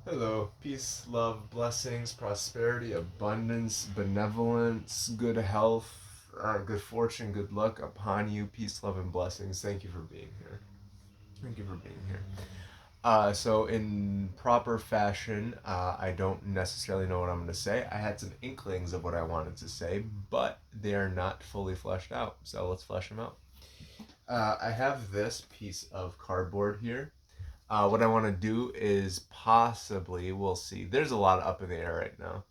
Hello, peace, love, blessings, prosperity, abundance, benevolence, good health, good fortune, good luck upon you. Peace, love, and blessings. Thank you for being here. Thank you for being here. So, in proper fashion, I don't necessarily know what I'm going to say. I had some inklings of what I wanted to say, but they are not fully fleshed out. So, let's flesh them out. I have this piece of cardboard here. What I want to do is possibly, we'll see. There's a lot up in the air right now.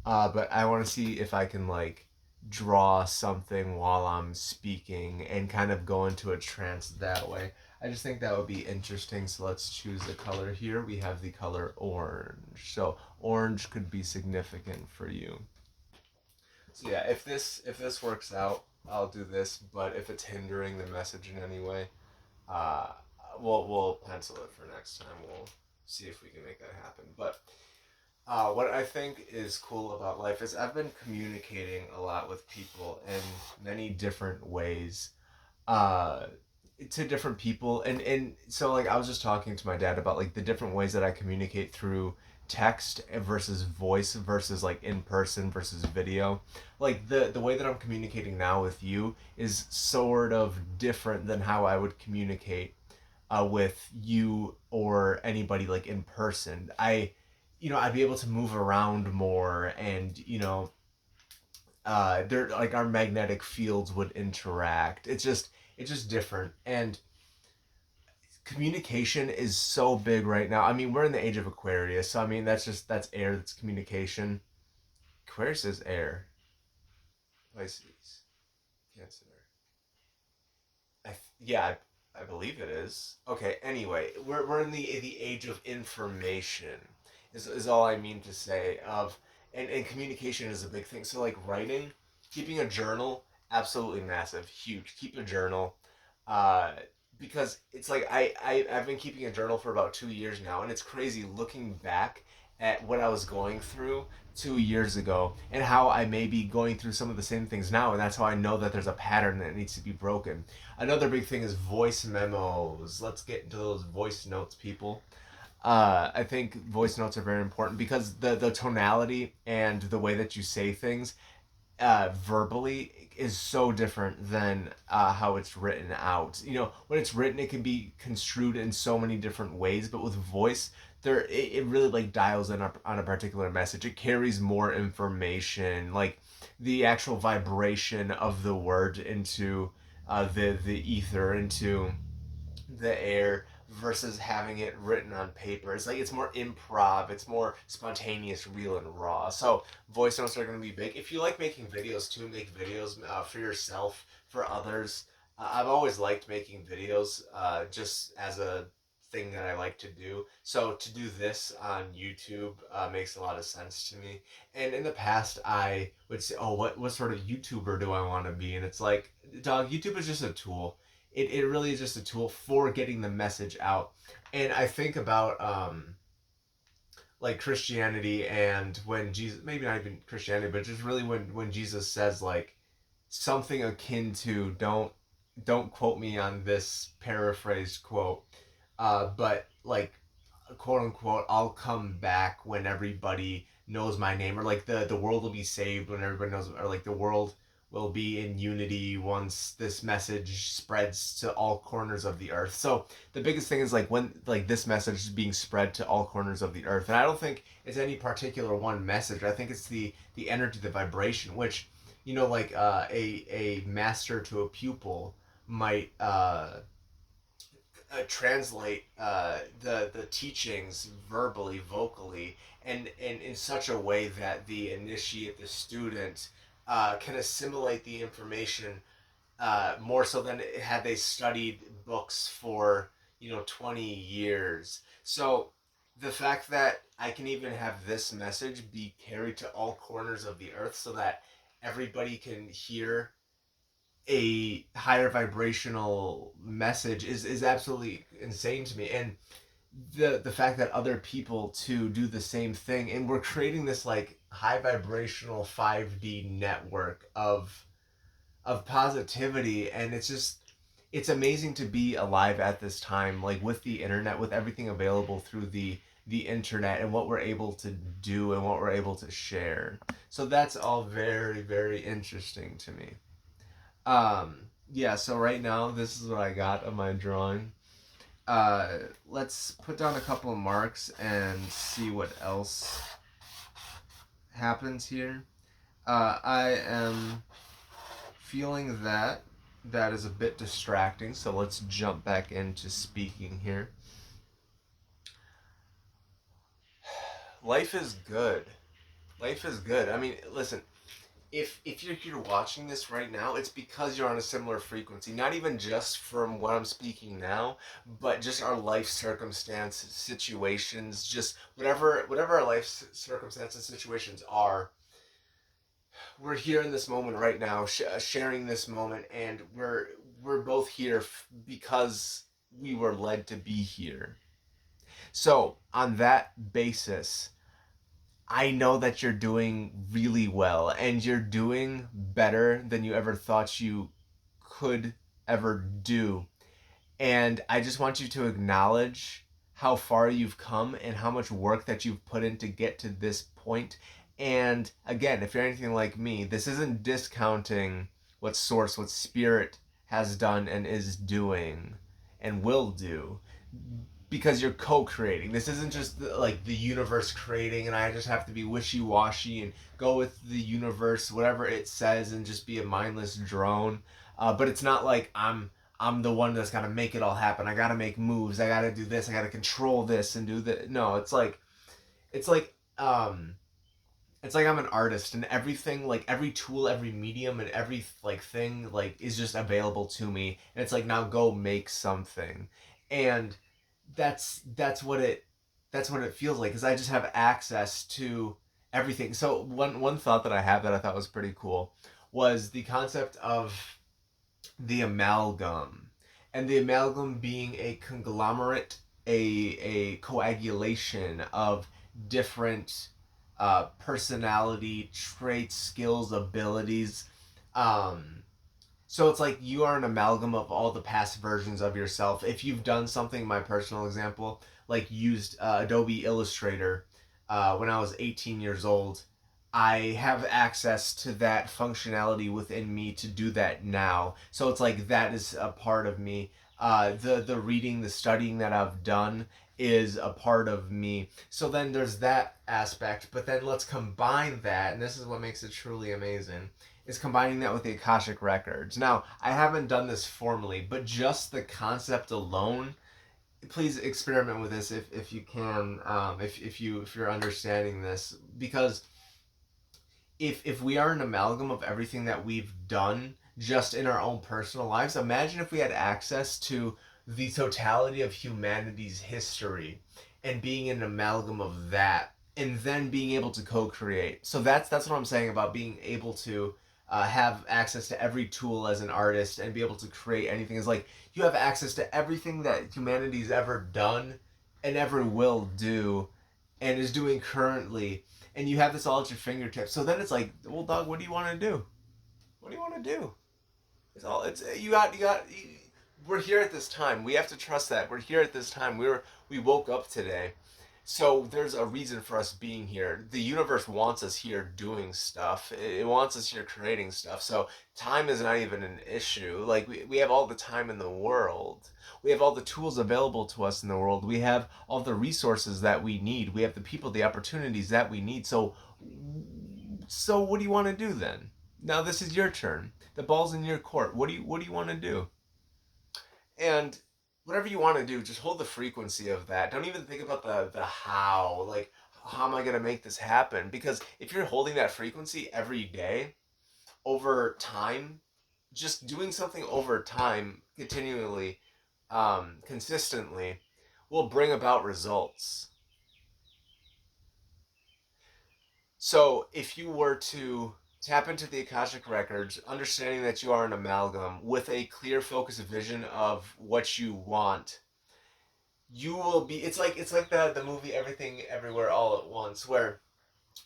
But I want to see if I can like draw something while I'm speaking and kind of go into a trance that way. I just think that would be interesting. So let's choose a color here. We have the color orange. So orange could be significant for you. So yeah, if this works out, I'll do this. But if it's hindering the message in any way, uh, we'll pencil it for next time. We'll see if we can make that happen. But what I think is cool about life is I've been communicating a lot with people in many different ways, uh, to different people, and so like I was just talking to my dad about like the different ways that I communicate through text versus voice versus like in person versus video. Like the way that I'm communicating now with you is sort of different than how I would communicate with you or anybody like in person. I'd be able to move around more, and they're like our magnetic fields would interact. It's just different, and communication is so big right now. I mean, we're in the age of Aquarius, so I mean that's air, that's communication. Aquarius is air. Pisces, Cancer. I believe it is. Okay. Anyway, we're in the age of information. Is all I mean to say. And communication is a big thing. So like writing, keeping a journal, absolutely massive, huge. Keep a journal, uh, because it's like I've been keeping a journal for about 2 years now, and it's crazy looking back at what I was going through 2 years ago and how I may be going through some of the same things now, and that's how I know that there's a pattern that needs to be broken. Another big thing is voice memos. Let's get into those voice notes, people. I think voice notes are very important because the tonality and the way that you say things verbally is so different than how it's written out. When it's written, it can be construed in so many different ways, but with voice, it really like dials in on a particular message. It carries more information, like the actual vibration of the word into the ether, into the air, versus having it written on paper. It's like it's more improv, it's more spontaneous, real, and raw. So voice notes are going to be big. If you like making videos too, make videos for yourself, for others. I've always liked making videos, just as a thing that I like to do. So to do this on YouTube makes a lot of sense to me. And in the past, I would say, "Oh, what sort of YouTuber do I want to be?" And it's like, dog, YouTube is just a tool. It really is just a tool for getting the message out. And I think about like Christianity, and when Jesus, maybe not even Christianity, but just really when Jesus says like something akin to, don't quote me on this paraphrased quote, but like quote unquote, I'll come back when everybody knows my name, or like the world will be saved when everybody knows, or like the world will be in unity once this message spreads to all corners of the earth. So the biggest thing is like when like this message is being spread to all corners of the earth, and I don't think it's any particular one message. I think it's the energy, the vibration, which like a master to a pupil might translate the teachings verbally, vocally, and in such a way that the initiate, the student, can assimilate the information more so than had they studied books for 20 years. So the fact that I can even have this message be carried to all corners of the earth so that everybody can hear a higher vibrational message is absolutely insane to me. And the fact that other people to do the same thing, and we're creating this like high vibrational 5D network of positivity, and it's amazing to be alive at this time, like with the internet, with everything available through the internet and what we're able to do and what we're able to share. So that's all very, very interesting to me. Yeah, so right now, this is what I got of my drawing. Let's put down a couple of marks and see what else happens here. I am feeling that that is a bit distracting, so let's jump back into speaking here. Life is good. Life is good. I mean, listen, if you're here watching this right now, it's because you're on a similar frequency. Not even just from what I'm speaking now, but just our life circumstances, situations, just whatever our life circumstances, situations are. We're here in this moment right now, sharing this moment, and we're both here because we were led to be here. So on that basis, I know that you're doing really well and you're doing better than you ever thought you could ever do. And I just want you to acknowledge how far you've come and how much work that you've put in to get to this point. And again, if you're anything like me, this isn't discounting what Source, what Spirit has done and is doing and will do, because you're co-creating. This isn't just like the universe creating and I just have to be wishy-washy and go with the universe whatever it says and just be a mindless drone. But it's not like I'm the one that's got to make it all happen. I got to make moves. I got to do this. I got to control this and do that. No, it's like it's like I'm an artist and everything, like every tool, every medium and every like thing like is just available to me, and it's like, now go make something. And that's what it feels like, because I just have access to everything. So one thought that I have that I thought was pretty cool was the concept of the amalgam, and the amalgam being a conglomerate, a coagulation of different personality traits, skills, abilities. Um, so it's like you are an amalgam of all the past versions of yourself. If you've done something, my personal example, like used Adobe Illustrator when I was 18 years old, I have access to that functionality within me to do that now. So it's like that is a part of me. The reading, the studying that I've done is a part of me. So then there's that aspect. But then let's combine that, and this is what makes it truly amazing, is combining that with the Akashic Records. Now, I haven't done this formally, but just the concept alone, please experiment with this if you can, if you're understanding this, because if we are an amalgam of everything that we've done just in our own personal lives, imagine if we had access to the totality of humanity's history and being an amalgam of that, and then being able to co-create. So that's what I'm saying about being able to have access to every tool as an artist and be able to create anything. Is like you have access to everything that humanity's ever done and ever will do and is doing currently, and you have this all at your fingertips. So then it's like, well, dog, what do you want to do? What do you want to do? It's we're here at this time. We have to trust that we're here at this time. We woke up today, so there's a reason for us being here. The universe wants us here doing stuff. It wants us here creating stuff. So time is not even an issue. Like we have all the time in the world. We have all the tools available to us in the world. We have all the resources that we need. We have the people, the opportunities that we need. So what do you want to do then? Now this is your turn. The ball's in your court. What do you want to do? And whatever you want to do, just hold the frequency of that. Don't even think about the how. Like, how am I gonna make this happen? Because if you're holding that frequency every day over time, just doing something over time, continually, consistently, will bring about results. So if you were to tap into the Akashic Records, understanding that you are an amalgam with a clear focus vision of what you want, you will be. It's like the movie Everything Everywhere All at Once, where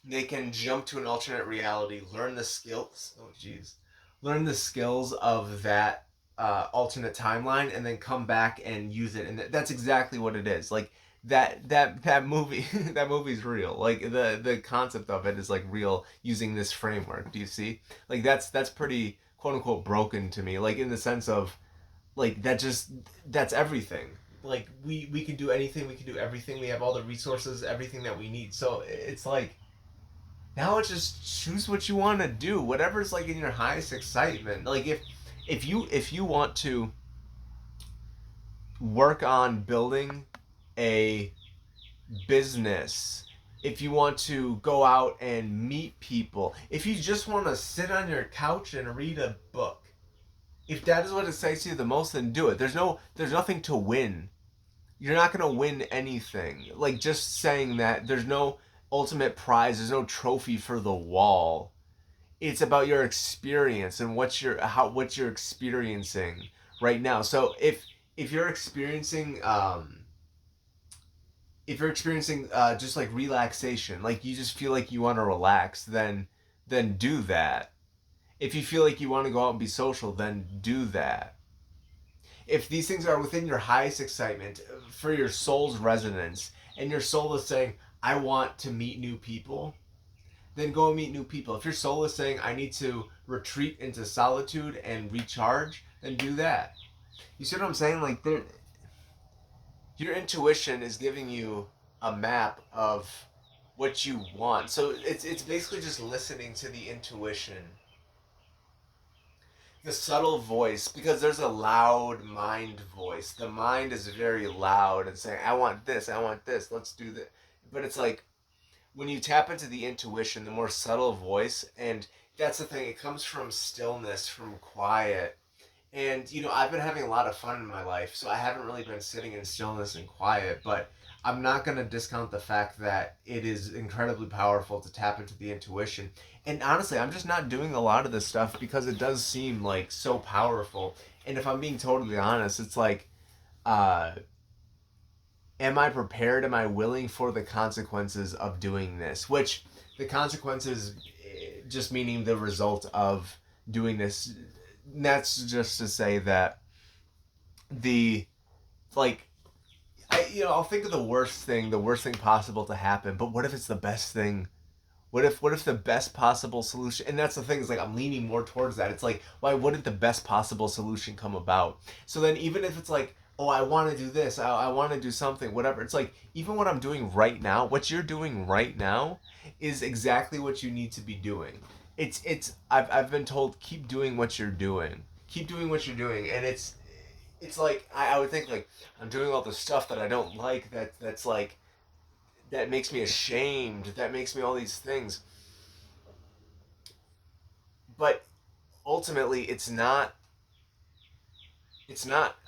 they can jump to an alternate reality, learn the skills. Oh, jeez, learn the skills of that alternate timeline, and then come back and use it. And that's exactly what it is. Like that movie that movie's real. Like the concept of it is like real using this framework. Do you see? Like that's pretty quote unquote broken to me. Like in the sense of like that's everything. Like we can do anything, we can do everything. We have all the resources, everything that we need. So it's like now it's just choose what you want to do, whatever's like in your highest excitement. Like if you want to work on building a business, if you want to go out and meet people, if you just want to sit on your couch and read a book, if that is what excites you the most, then do it. There's nothing to win. You're not going to win anything. Like just saying that there's no ultimate prize, there's no trophy for the wall. It's about your experience and what you're experiencing right now. So if you're experiencing just like relaxation, like you just feel like you want to relax, then do that. If you feel like you want to go out and be social, then do that. If these things are within your highest excitement for your soul's resonance, and your soul is saying, I want to meet new people, then go and meet new people. If your soul is saying, I need to retreat into solitude and recharge, then do that. You see what I'm saying? Like your intuition is giving you a map of what you want. So it's basically just listening to the intuition, the subtle voice, because there's a loud mind voice. The mind is very loud and saying, I want this, let's do this. But it's like when you tap into the intuition, the more subtle voice, and that's the thing, it comes from stillness, from quiet. And I've been having a lot of fun in my life, so I haven't really been sitting in stillness and quiet, but I'm not going to discount the fact that it is incredibly powerful to tap into the intuition. And honestly, I'm just not doing a lot of this stuff because it does seem like so powerful. And if I'm being totally honest, it's like, uh, am I prepared? Am I willing for the consequences of doing this? Which the consequences, just meaning the result of doing this. That's just to say that the like I'll think of the worst thing possible to happen. But what if it's the best thing? What if the best possible solution? And that's the thing, is like I'm leaning more towards that. It's like, why wouldn't the best possible solution come about? So then even if it's like, oh, I want to do this, I want to do something, whatever. It's like even what I'm doing right now, what you're doing right now, is exactly what you need to be doing. I've been told, keep doing what you're doing, keep doing what you're doing, and it's like I would think like I'm doing all the stuff that I don't like, that's like that makes me ashamed, that makes me all these things. But ultimately it's not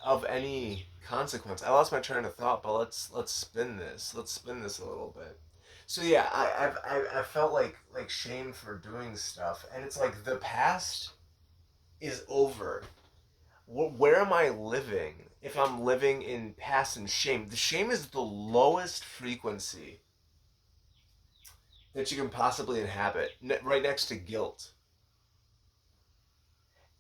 of any consequence. I lost my train of thought, but let's spin this a little bit. So yeah, I've felt like shame for doing stuff, and it's like the past is over. Where am I living if I'm living in past and shame? The shame is the lowest frequency that you can possibly inhabit, right next to guilt.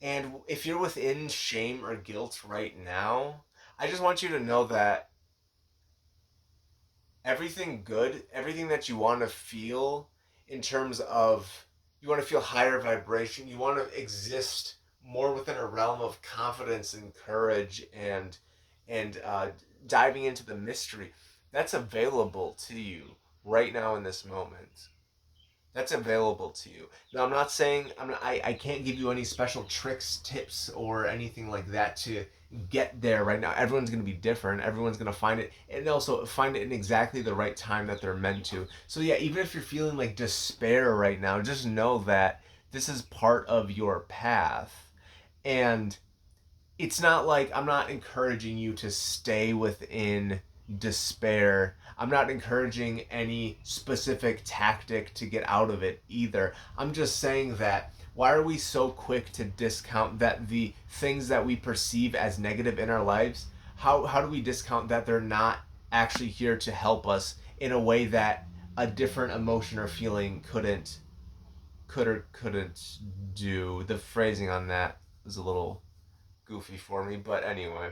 And if you're within shame or guilt right now, I just want you to know that everything good, everything that you want to feel, in terms of, you want to feel higher vibration, you want to exist more within a realm of confidence and courage, and diving into the mystery, that's available to you right now in this moment. That's available to you. Now, I'm not saying I can't give you any special tricks, tips, or anything like that to get there right now. Everyone's going to be different. Everyone's going to find it, and also find it in exactly the right time that they're meant to. So yeah, even if you're feeling like despair right now, just know that this is part of your path. And it's not like, I'm not encouraging you to stay within despair. I'm not encouraging any specific tactic to get out of it either. I'm just saying that, why are we so quick to discount that the things that we perceive as negative in our lives? How do we discount that they're not actually here to help us in a way that a different emotion or feeling couldn't do? The phrasing on that was a little goofy for me, but anyway,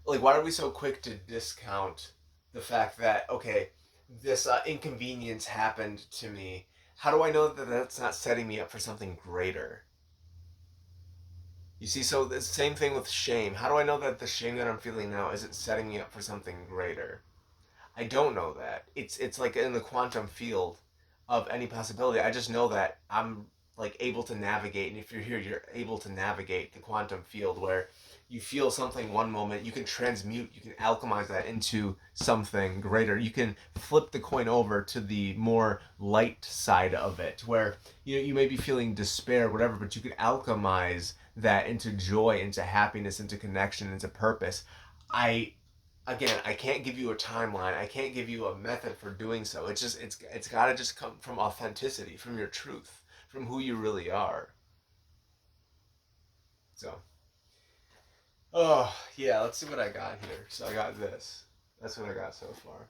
like, why are we so quick to discount The fact that, okay, this inconvenience happened to me. How do I know that that's not setting me up for something greater? You see, so the same thing with shame. How do I know that the shame that I'm feeling now isn't setting me up for something greater? I don't know that. It's like in the quantum field of any possibility. I just know that I'm like able to navigate, and if you're here, you're able to navigate the quantum field where you feel something one moment, you can transmute, you can alchemize that into something greater. You can flip the coin over to the more light side of it, where you may be feeling despair, whatever, but you can alchemize that into joy, into happiness, into connection, into purpose. I Again, I can't give you a timeline. I can't give you a method for doing so. It's got to just come from authenticity, from your truth, from who you really are. So, oh yeah, let's see what I got here. So I got this. That's what I got so far.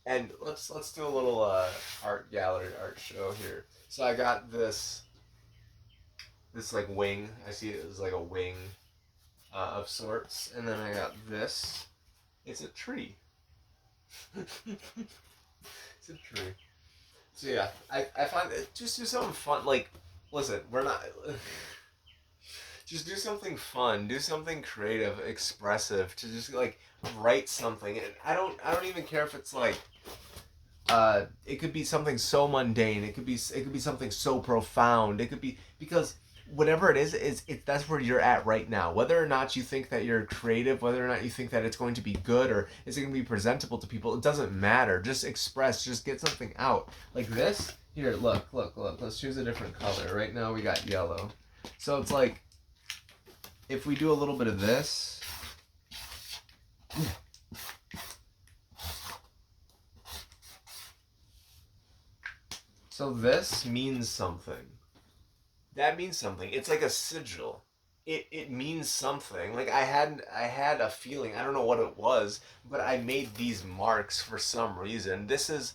And let's do a little art gallery art show here. So I got this like wing. I see it as like a wing of sorts, and then I got this. It's a tree. It's a tree. So yeah, I find it, just do something fun. Like, listen, we're not. Just do something fun. Do something creative, expressive. To just like write something. And I don't even care if it's like. It could be something so mundane. It could be something so profound. It could be because whatever it is it that's where you're at right now. Whether or not you think that you're creative, whether or not you think that it's going to be good or is it going to be presentable to people, it doesn't matter. Just express, just get something out. Like this. Here, look. Let's choose a different color. Right now we got yellow. So it's like if we do a little bit of this, so this means something. That means something. It's like a sigil. It means something. Like I had a feeling. I don't know what it was, but I made these marks for some reason. This is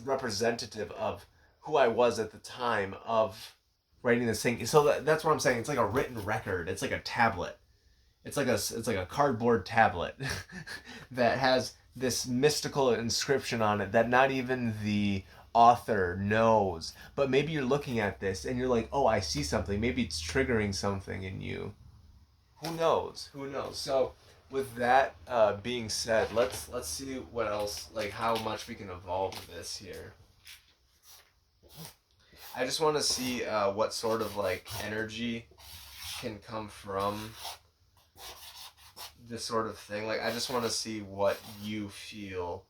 representative of who I was at the time of writing this thing. So that's what I'm saying. It's like a written record. It's like a tablet. It's like a cardboard tablet that has this mystical inscription on it that not even the author knows. But maybe you're looking at this and you're like, "Oh, I see something. Maybe it's triggering something in you." Who knows? Who knows? So, with that being said, let's see what else, like how much we can evolve this here. I just want to see what sort of like energy can come from this sort of thing. Like, I just want to see what you feel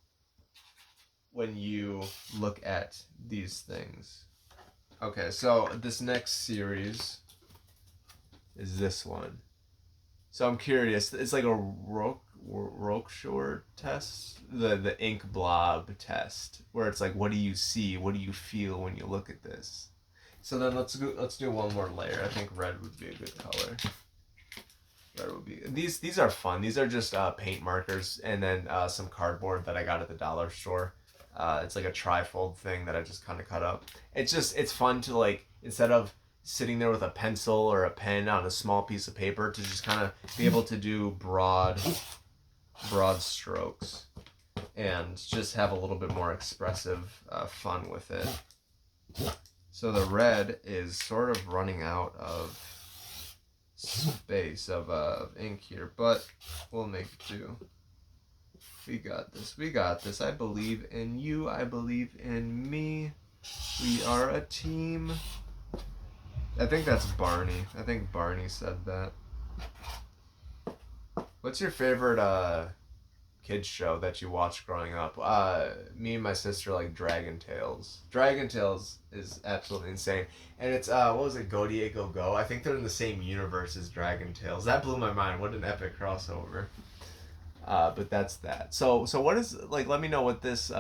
when you look at these things. Okay, so this next series is this one. So I'm curious. It's like a Rorschach test, the ink blob test, where it's like, what do you see? What do you feel when you look at this? So then let's do one more layer. I think red would be a good color. Red would be these are fun. These are just paint markers and then some cardboard that I got at the dollar store. It's like a trifold thing that I just kind of cut up. It's fun to like instead of sitting there with a pencil or a pen on a small piece of paper to just kind of be able to do broad strokes and just have a little bit more expressive fun with it. So the red is sort of running out of space of ink here, but we'll make do. We got this. We got this. I believe in you. I believe in me. We are a team. I think that's Barney. I think Barney said that. What's your favorite kids show that you watched growing up? Me and my sister like Dragon Tales. Dragon Tales is absolutely insane, and it's what was it? Go Diego Go. I think they're in the same universe as Dragon Tales. That blew my mind. What an epic crossover. But that's that. So what is like? Let me know what this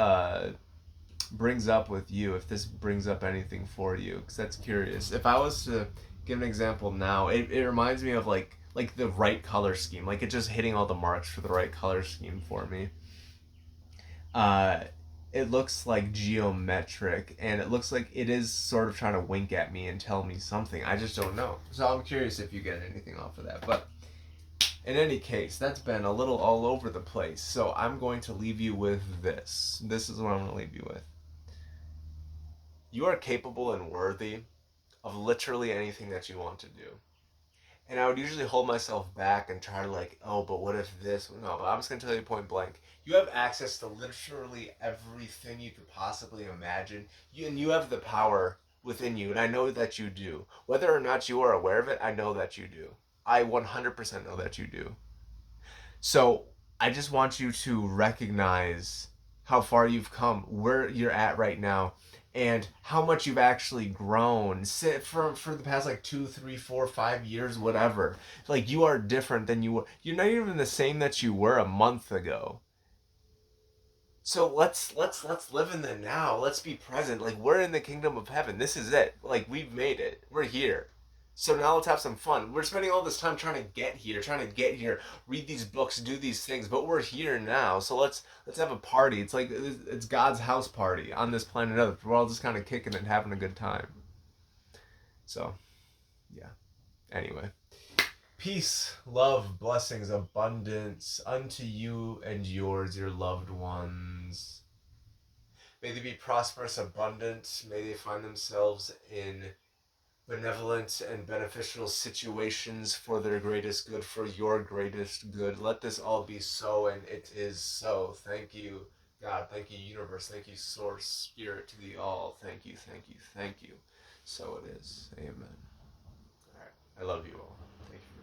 brings up with you. If this brings up anything for you, because that's curious. If I was to give an example now, it reminds me of like the right color scheme. Like it just hitting all the marks for the right color scheme for me. Uh, it looks like geometric, and it looks like it is sort of trying to wink at me and tell me something. I just don't know. So I'm curious if you get anything off of that, but In any case, that's been a little all over the place. So I'm going to leave you with this. This is what I'm going to leave you with. You are capable and worthy of literally anything that you want to do. And I would usually hold myself back and try to like, oh, but what if this? No, but I'm just gonna tell you point blank. You have access to literally everything you could possibly imagine. You have the power within you, and I know that you do. Whether or not you are aware of it, I know that you do. I 100% know that you do. So I just want you to recognize how far you've come, where you're at right now, and how much you've actually grown for the past like 2, 3, 4, 5 years, whatever. Like you are different than you were. You're not even the same that you were a month ago. So let's live in the now. Let's be present. Like we're in the kingdom of heaven. This is it. Like we've made it. We're here. So now let's have some fun. We're spending all this time trying to get here, read these books, do these things, but we're here now. So let's have a party. It's like it's God's house party on this planet Earth. We're all just kind of kicking it, having a good time. So, yeah. Anyway, peace, love, blessings, abundance unto you and yours, your loved ones. May they be prosperous, abundant. May they find themselves in benevolent and beneficial situations for their greatest good, for your greatest good. Let this all be so, and it is so. Thank you, God. Thank you, universe. Thank you, source, spirit to the all. Thank you, thank you, thank you. So it is. Amen. All right. I love you all. Thank you.